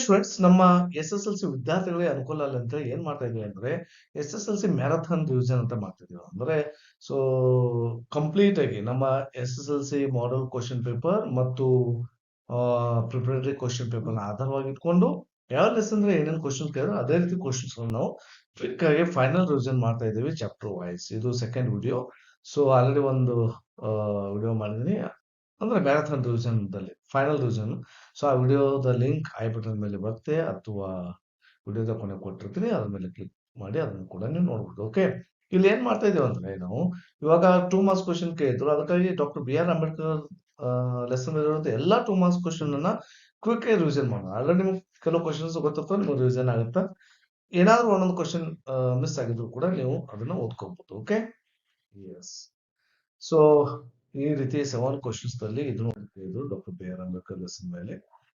Students ನಮ್ಮ S-S-L-C ವಿದ್ಯಾರ್ಥಿಗಳಿಗೆ ಅನುಕೂಲ ಆಗಲಿ ಅಂತ ಏನ್ ಮಾಡ್ತಾ ಇದೀವಿ ಅಂದ್ರೆ ಎಸ್-ಎಸ್-ಎಲ್-ಸಿ ಮ್ಯಾರಥಾನ್ ರಿವಿಷನ್ ಅಂತ ಮಾಡ್ತಾ ಇದೀವಿ. ಅಂದ್ರೆ ಸೊ ಕಂಪ್ಲೀಟ್ ಆಗಿ ನಮ್ಮ ಎಸ್-ಎಸ್-ಎಲ್-ಸಿ ಮಾಡೆಲ್ ಕ್ವಶನ್ ಪೇಪರ್ ಮತ್ತು ಪ್ರಿಪರೇಟರಿ ಕ್ವಶನ್ ಪೇಪರ್ ನ ಆಧಾರವಾಗಿ ಇಟ್ಕೊಂಡು ಯಾವ ಲೆಸನ್ ಏನೇನು ಕ್ವಶನ್ ಕೇಳಿದ್ರೆ ಅದೇ ರೀತಿ ಕ್ವಶನ್ಸ್ ನಾವು ಕ್ವಿಕ್ ಆಗಿ ಫೈನಲ್ ರಿವಿಷನ್ ಮಾಡ್ತಾ ಇದೀವಿ ಚಾಪ್ಟರ್ ವೈಸ್. ಇದು ಸೆಕೆಂಡ್ ವಿಡಿಯೋ. ಸೊ ಆಲ್ರೆಡಿ ಒಂದು ವಿಡಿಯೋ ಮಾಡಿದೀನಿ ಅಂದ್ರೆ ಮ್ಯಾರಥಾನ್ ರಿವಿಷನ್ ದಲ್ಲಿ ಫೈನಲ್ ರಿವಿಷನ್. ಸೊ ಆ ವಿಡಿಯೋದ ಲಿಂಕ್ ಐ ಬಟನ್ ಮೇಲೆ ಬರುತ್ತೆ ಅಥವಾ ವಿಡಿಯೋದ ಕೊನೆ ಕೊಟ್ಟಿರ್ತೀನಿ, ಅದ್ರ ಮೇಲೆ ಕ್ಲಿಕ್ ಮಾಡಿ ಅದನ್ನು ಕೂಡ ನೀವು ನೋಡ್ಬೋದು. ಓಕೆ, ಇಲ್ಲಿ ಏನ್ ಮಾಡ್ತಾ ಇದೀವಿ ಅಂದ್ರೆ ನಾವು ಇವಾಗ 2 ಮಾರ್ಕ್ಸ್ ಕ್ವಶನ್ ಕೇಳಿದ್ರು, ಅದಕ್ಕಾಗಿ doctor B R Ambedkar lesson ಇರುವಂತ ಎಲ್ಲಾ 2 ಮಾರ್ಕ್ಸ್ ಕ್ವಶನ್ ಅನ್ನ ಕ್ವಿಕ್ ಆಗಿ ರಿವಿಷನ್ ಮಾಡೋಣ. ಆಲ್ರೆಡಿ ನಿಮ್ಗೆ ಕೆಲವು ಕ್ವಶನ್ಸ್ ಗೊತ್ತಿರ್ತವೆ, ನಿಮ್ಗೆ ರಿವಿಷನ್ ಆಗುತ್ತಾ. ಏನಾದ್ರೂ ಒಂದೊಂದು ಕ್ವಶನ್ ಮಿಸ್ ಆಗಿದ್ರು ಕೂಡ ನೀವು ಅದನ್ನ ಓದ್ಕೋಬಹುದು. Okay, S. ಸೊ ಈ ರೀತಿ 7 ಕ್ವಶನ್ಸ್ ದಲ್ಲಿ ಇದು doctor B R Ambedkar lesson ಮೇಲೆ.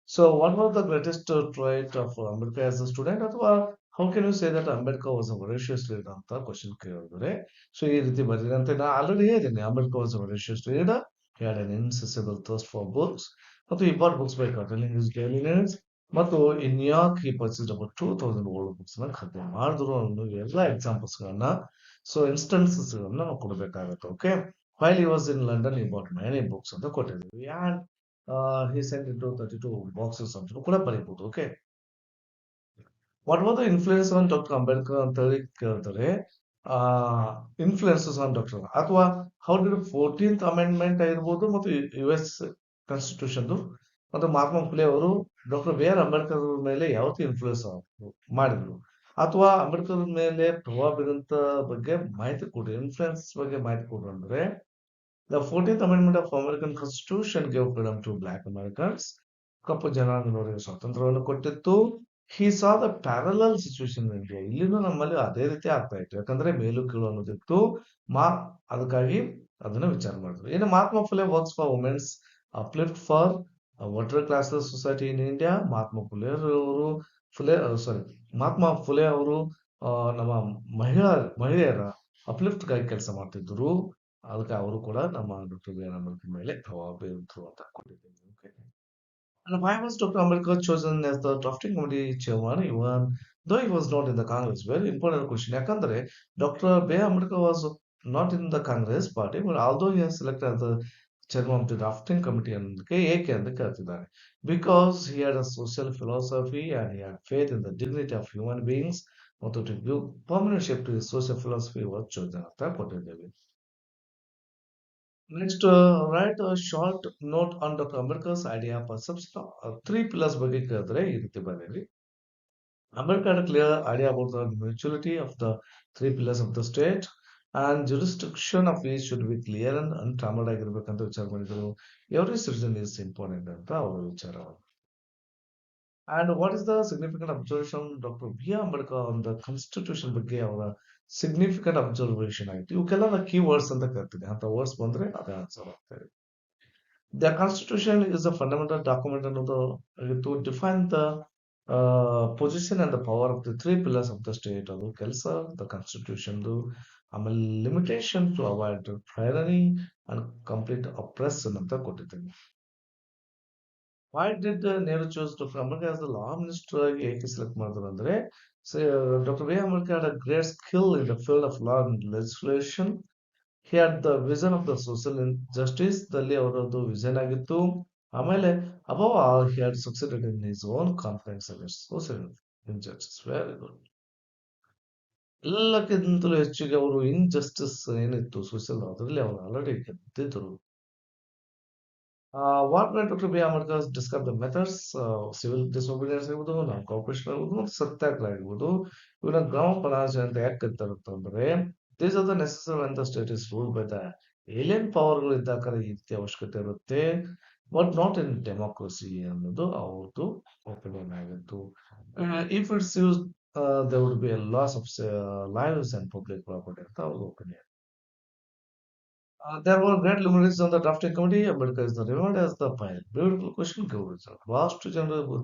So what was the greatest trait of Ambedkar as a student, ಅಥವಾ how can you say that Ambedkar was a voracious leader ಅಂತ ಕ್ವಶನ್ ಕೇಳಿದ್ರೆ, ಸೊ ಈ ರೀತಿ ಬರೀರಿ ಅಂತ ನಾ ಆಲ್ರೆಡಿ ಹೇಳಿದ್ದೀನಿ. Ambedkar was a voracious leader, he had an insatiable thirst for books, ಮತ್ತು he bought books by curtailing his daily needs, ಮತ್ತು in New York he purchased about 2000 old books ನ ಖರೀದಿ ಮಾಡಿದ್ರು ಅನ್ನೋ ಎಲ್ಲಾ ಎಕ್ಸಾಂಪಲ್ಸ್ ಗಳನ್ನ, ಸೊ ಇನ್ಸ್ಟೆನ್ಸಸ್ ಗಳನ್ನ ನಾವು ಕೊಡಬೇಕಾಗುತ್ತೆ. Okay, while he was in London, he bought many books ಅಂತ ಕೊಟ್ಟಿದ್ದೀವಿ. And he sent into 32 boxes ಅಂತ ಕೂಡ ಬರೀಬಹುದು. Okay, what was the influence on doctor Ambedkar ಅಂತ ಹೇಳಿ ಕೇಳ್ತಾರೆ. ಇನ್ಫ್ಲೂಯೆನ್ಸಸ್ ಆನ್ ಡಾಕ್ಟರ್, ಅಥವಾ ಹೌ ಡಿಡ್ 14th ಅಮೆಂಡ್ಮೆಂಟ್ ಆಗಿರ್ಬೋದು ಮತ್ತು US ಕಾನ್ಸ್ಟಿಟ್ಯೂಷನ್ ಮತ್ತು ಮಹಾತ್ಮ ಫುಲೆ ಅವರು ಡಾಕ್ಟರ್ ಬಿ ಆರ್ ಅಂಬೇಡ್ಕರ್ ಮೇಲೆ ಯಾವತ್ತೂ ಇನ್ಫ್ಲೂಯೆನ್ಸ್ ಮಾಡಿದ್ರು, ಅಥವಾ ಅಂಬೇಡ್ಕರ್ ಮೇಲೆ ಪ್ರಭಾವ ಬೀರಂತ ಬಗ್ಗೆ ಮಾಹಿತಿ ಕೊಡ್ರಿ, ಇನ್ಫ್ಲೂಯೆನ್ಸ್ ಬಗ್ಗೆ ಮಾಹಿತಿ ಕೊಡ್ರಿ ಅಂದ್ರೆ the 14th amendment of American constitution gave freedom to black Americans, ಕಪ್ಪು ಜನಾಂಗದವರಿಗೆ ಸ್ವಾತಂತ್ರ್ಯವನ್ನು ಕೊಟ್ಟಿತ್ತು. He saw the parallel situation in India, ಇಲ್ಲಿನೂ ನಮ್ಮಲ್ಲಿ ಅದೇ ರೀತಿ ಆಗ್ತಾ ಇತ್ತು, ಯಾಕಂದ್ರೆ ಮೇಲು ಕೀಳು ಅನ್ನೋದಿತ್ತು. ಮಾ ಅದಕ್ಕಾಗಿ ಅದನ್ನ ವಿಚಾರ ಮಾಡಿದ್ರು. ಇನ್ನು Mahatma Phule works for womens uplift for water classes society in India. Mahatma Phule ಅವರು ನಮ್ಮ ಮಹಿಳೆಯರ ಅಪ್ಲಿಫ್ಟ್ ಗಾಗಿ ಕೆಲಸ ಮಾಡ್ತಿದ್ರು. ಅದಕ್ಕೆ ಅವರು ಕೂಡ ನಮ್ಮ ಡಾಕ್ಟರ್ ಬಿ ಆರ್ ಅಂಬೇಡ್ಕರ್ ಮೇಲೆ ಪ್ರಭಾವ ಬೀರಿದ್ರು ಅಂತ ಕೊಟ್ಟಿದ್ದೇನೆ. Okay, and why was Dr. Ambedkar chosen as the drafting committee chairman even though he was not in the Congress? Very important question. ಯಾಕಂದ್ರೆ doctor B R Ambedkar was not in the Congress party, but although he was selected as the chairman of the drafting committee ಅನ್ನೋದಕ್ಕೆ ಏಕೆ ಅಂತ ಕೇಳ್ತಿದ್ದಾರೆ. Because he had a social philosophy and he had faith in the dignity of human beings, ಮತ್ತು to give permanent shape to his social philosophy was chosen ಅಂತ ಕೊಟ್ಟಿದ್ದೇವೆ. Next, write a short note on Dr. Ambedkar's idea of perception of 3 pillars ಬಗ್ಗೆ ಕೇಳಿದ್ರೆ ಈ ರೀತಿ ಬರೀರಿ. Ambedkar had a clear idea about the mutuality of the 3 pillars of the state and jurisdiction of each should be clear and untrammeled ಆಗಿರ್ಬೇಕಂತ ವಿಚಾರ ಮಾಡಿದ್ರು. Every citizen is important ಅಂತ ಅವರ ವಿಚಾರ. And what is the significant observation Dr. B R Ambedkar on the constitution ಬಗ್ಗೆ ಅವರ significant observation ಆಯ್ತು. ಇವಕ್ಕೆಲ್ಲ key words ಅಂತ ಕರಿತೀನಿ, ಅಂತ ವರ್ಡ್ಸ್ ಬಂದ್ರೆ ಅದೇ ಆನ್ಸರ್ ಆಗ್ತದೆ. The constitution is a fundamental document ಅನ್ನೋದು to define the position and the power of the 3 pillars of the state. ಅದು ಕೆಲಸ the constitution, ಆಮೇಲೆ limitation to avoid tyranny and complete oppression ಅಂತ ಕೊಟ್ಟಿದ್ದೀನಿ. Why did Nehru choose Dr. Ambedkar as the law minister ಆಗಿ ಏಕೆ select ಮಾಡಿದ್ರು ಅಂದ್ರೆ, doctor B R Ambedkar had a great skill in the field of law and legislation. He had the vision of the social justice ದಲ್ಲಿ ಅವರದ್ದು vision ಆಗಿತ್ತು. ಆಮೇಲೆ above all he had succeeded in his own confidence against social injustice. Very good. ಎಲ್ಲಕ್ಕಿಂತಲೂ ಹೆಚ್ಚಿಗೆ ಅವರು injustice ಏನಿತ್ತು social, ಅದರಲ್ಲಿ ಅವರು ಆಲ್ರೆಡಿ ಗೆದ್ದಿದ್ರು. What made doctor B R Ambedkar describe the methods civil disobedience ಆಗಿರ್ಬೋದು, ನಾನ್ ಕೋಆಪರೇಷನ್ ಆಗಿರ್ಬೋದು, ಮತ್ತು ಸತ್ಯಾಗ್ರಹ ಆಗಿರ್ಬೋದು. ಇವನ್ನ ಗ್ರಾಮ ಪರಾಜಯ ಅಂತ ಯಾಕೆ ಕರೀತಾರಂತಂದ್ರೆ these are the necessary when the state is ruled by the alien ಪವರ್ಗಳು ಇದ್ದಾಗ ಈ ರೀತಿ ಅವಶ್ಯಕತೆ ಇರುತ್ತೆ, ಬಟ್ ನಾಟ್ ಇನ್ ಡೆಮೋಕ್ರಸಿ ಅನ್ನೋದು ಅವ್ರದ್ದು ಒಪಿನಿಯನ್ ಆಗಿತ್ತು. If it's use there would be a loss of lives and public property ಅಂತ ಅವ್ರ opinion. There were great luminaries on the drafting committee. Ambedkar is the remembered as the pioneer. Beautiful question, good result. ಭಾಳಷ್ಟು ಜನರು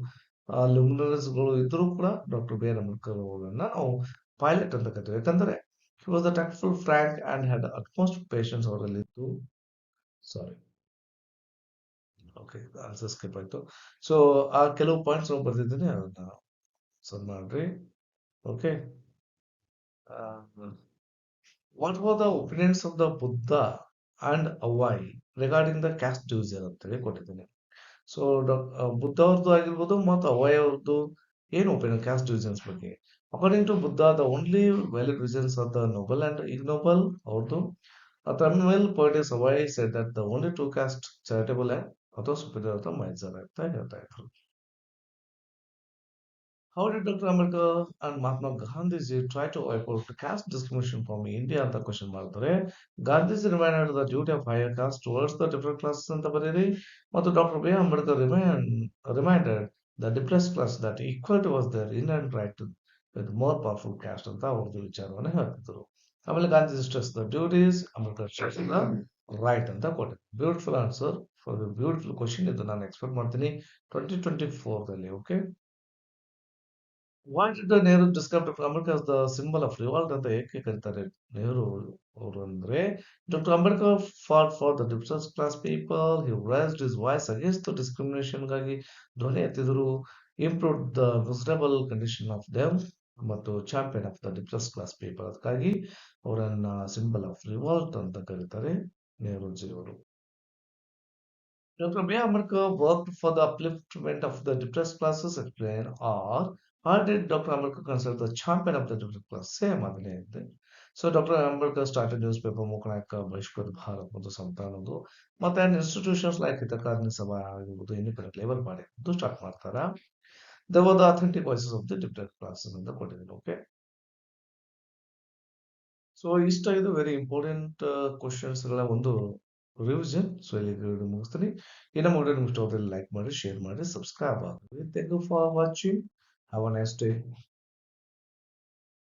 ಲುಮಿನರೀಸ್ಗಳು ಇದ್ರೂ ಕೂಡ doctor B R Ambedkar ಅವರನ್ನ ನಾವು pilot ಅಂತ ಕರಿತೀವಿ. ಯಾಕಂದ್ರೆ he was a tactful, frank and had utmost patience ಅವರಲ್ಲಿತ್ತು. Sorry, okay. ಆನ್ಸರ್ ಸ್ಕಿಪ್ ಆಯ್ತು. ಸೊ ಆ ಕೆಲವು ಪಾಯಿಂಟ್ಸ್ ಬರ್ದಿದ್ದೀನಿ ಅದನ್ನ ಸರ್ ಮಾಡ್ರಿ. Okay. What were the opinions of the Buddha and ಅವೈ ರಿಗಾರ್ಡಿಂಗ್ ದ ಕ್ಯಾಸ್ಟ್ ಡಿವಿಷನ್ ಅಂತೇಳಿ ಕೊಟ್ಟಿದ್ದೀನಿ. ಸೊ ಬುದ್ಧ ಅವ್ರದ್ದು ಆಗಿರ್ಬೋದು ಮತ್ತು ಅವೈ ಅವ್ರದ್ದು ಏನು ಒಪಿನಿಯನ್ ಕ್ಯಾಸ್ಟ್ ಡಿವಿಷನ್ಸ್ ಬಗ್ಗೆ. According to Buddha the only valid reasons are the noble and ignoble ಅವ್ರದ್ದು. A Tamil poetess Savai said that the only two caste charitable and ಅಥವಾ superior ಅಥವಾ miser ಅಂತ ಹೇಳ್ತಾ ಇದ್ರು. How did Dr. Ambedkar and Mahatma Gandhiji try to wipe out caste discrimination from India ಅಂತ question ಮಾಡಿದ್ರೆ Gandhiji reminded the duty of higher caste towards the different classes ಅಂತ ಬರೀರಿ ಮತ್ತು doctor B Ambedkar reminded the depress class that equality was there in and right with more powerful caste ಅಂತ ಅವ್ರದ್ದು ವಿಚಾರವನ್ನು ಹೇಳ್ತಿದ್ರು. ಆಮೇಲೆ Gandhiji stress the duties Ambedkar stress the right ಅಂತ ಕೊಟ್ಟೆ. Beautiful answer for the beautiful question. ಇದು ನಾನು ಎಕ್ಸ್ಪೆಕ್ಟ್ ಮಾಡ್ತೀನಿ 2024ದಲ್ಲಿ. Okay. Why did the Nehru describe Dr. Ambedkar as the symbol of revolt ಅಂತ ಏಕೆ ಕರೀತಾರೆ ನೆಹರು ಅವರು ಅಂದ್ರೆ Dr. Ambedkar fought for the depressed class people. He raised his voice against the discrimination ಗಾಗಿ ಧ್ವನಿ ಎತ್ತಿದ್ರು. Improved the miserable condition of them ಮತ್ತು champion of the depress class people. ಅದಕ್ಕಾಗಿ ಅವರನ್ನ ಸಿಂಬಲ್ ಆಫ್ ರಿವಾಲ್ಟ್ ಅಂತ ಕರೀತಾರೆ ನೆಹರೂಜಿ ಅವರು. Dr. B. Ambedkar worked for the upliftment of the depressed classes, explain, or did Dr. Ambedkar consider the champion of the depressed class? Same ಅದನ್ನೇ ಇದೆ. So Dr. Ambedkar started newspaper Mooknayak ಬಹಿಷ್ಕೃತ ಭಾರತ್ ಮತ್ತು ಸಂತ ಅನ್ನೋದು ಮತ್ತೆ institutions like ಹಿತಕಾರಣಿ ಸಭಾ ಆಗಿರ್ಬೋದು independent labour party ಅಂತ start ಮಾಡ್ತಾರ. They were the authentic voices of the depressed classes ಅಂತ ಕೊಟ್ಟಿದ್ದೀನಿ. ಓಕೆ. ಸೊ ಇಷ್ಟ ಇದು ವೆರಿ ಇಂಪಾರ್ಟೆಂಟ್ ಕ್ವಶನ್ಸ್ಗಳ ಒಂದು ರಿವಿಷನ್. ಸೊ ಇಲ್ಲಿ ವಿಡಿಯೋ ಮುಗಿಸ್ತೀನಿ. ಇನ್ನು ವಿಡಿಯೋ ನಿಮ್ಗೆ ಇಷ್ಟವಾದಲ್ಲಿ ಲೈಕ್ ಮಾಡಿ, ಶೇರ್ ಮಾಡಿ, ಸಬ್ಸ್ಕ್ರೈಬ್ ಆಗಿ. Thank you for watching. Have a nice day.